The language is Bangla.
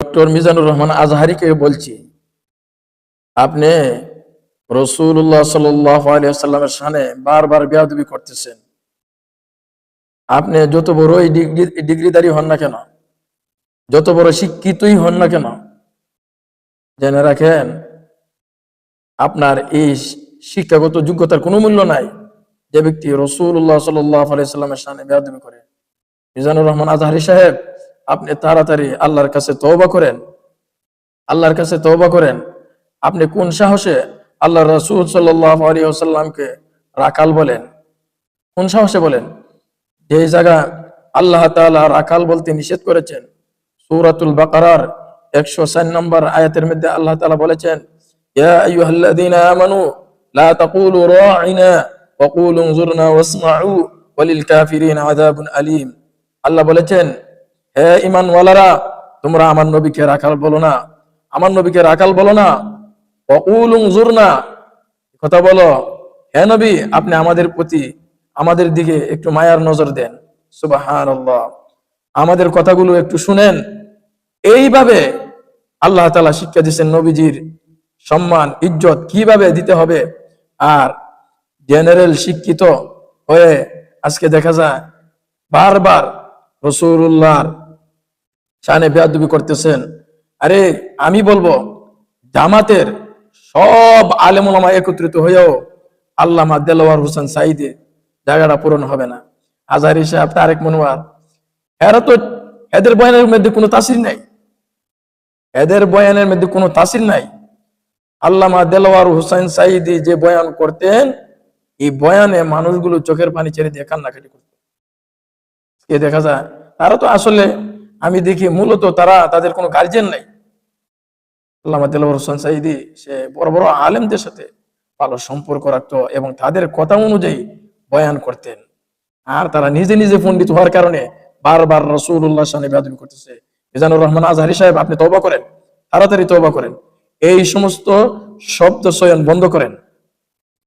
ডক্টর মিজানুর রহমান আজহারিকে বলছি, আপনি রাসূলুল্লাহ সাল্লাল্লাহু আলাইহি ওয়াসাল্লামের শানে বারবার বেয়াদবি করতেছেন। আপনি যত বড়ই ডিগ্রিধারী হন না কেন, যত বড় শিক্ষিতই হন না কেন, জেনে রাখেন আপনার এই শিক্ষাগত যোগ্যতার কোনো মূল্য নাই যে ব্যক্তি রাসূলুল্লাহ সাল্লাল্লাহু আলাইহি ওয়াসাল্লামের শানে বেয়াদবি করে। মিজানুর রহমান আজহারি সাহেব, আপনি তাড়াতাড়ি আল্লাহর কাছে তওবা করেন, আল্লাহর কাছে তওবা করেন। আপনি কোন সাহসে আল্লাহর রাসূল সাল্লাল্লাহু আলাইহি ওয়াসাল্লামকে রাকাল বলেন? কোন সাহসে বলেন? যে জায়গা আল্লাহ তাআলা রাকাল বলতে নিষেধ করেছেন, সূরাতুল বাকারার 104 নম্বর আয়াতের মধ্যে আল্লাহ তাআলা বলেছেন, ইয়া আইয়ুহাল্লাযীনা আমানু লা তাকুলু রা'ইনা ওয়া কুলু উনজুরনা ওয়াসমা'ু ওয়ালিল কাফিরিন আযাবুন আলীম। আল্লাহ বলেছেন, হে ঈমানওয়ালারা, তোমরা আমার নবীকে রাকাল বলো না, আমার নবীকে রাকাল বলো না। ওয়া কুলু উনজুরনা, কথা বলো, হে নবী আপনি আমাদের প্রতি, আমাদের দিকে একটু মায়ার নজর দেন। সুবহানাল্লাহ, আমাদের কথাগুলো একটু শুনেন। এইভাবে আল্লাহ তাআলা শিক্ষা দিয়েছেন নবীজির সম্মান ইজ্জত কিভাবে দিতে হবে। আর জেনারেল শিক্ষিত হয়ে আজকে দেখা যায় বারবার রাসূলুল্লাহর শানে বেয়াদবি করতেছেন। আরে আমি বলবো, জামাতের সব আলেম ওলামা একত্রিত হয়েও আল্লামা দেলোয়ার হোসেন সাঈদী জায়গাটা পূরণ হবে না। আজহারী সাহেব, তারেক মনোয়ার, এরা তো, এদের বয়ানের মধ্যে কোনো তাসির নাই, এদের বয়ানের মধ্যে কোনো তাসির নাই। আল্লামা দেলোয়ার হোসেন সাঈদী যে বয়ান করতেন, এই বয়ানে মানুষগুলো চোখের পানি ছেড়ে দিয়ে কান্নাকাটি করত। কে দেখা যায় তারা তো আসলে, আমি দেখি মূলত তারা, তাদের কোনো গার্জিয়ান নাই। আল্লামা দেলোয়ার হোসেন সাঈদী সে বড় বড় আলেমদের সাথে ভালো সম্পর্ক রাখতো এবং তাদের কথা অনুযায়ী বয়ান করতেন। আর তারা নিজে নিজে পণ্ডিত হওয়ার কারণে বারবার রাসূলুল্লাহর শানে বেয়াদবি করতেছে। মিজানুর রহমান আজহারী সাহেব, আপনি তওবা করেন, তাড়াতাড়ি তওবা করেন, এই সমস্ত শব্দ চয়ন বন্ধ করেন।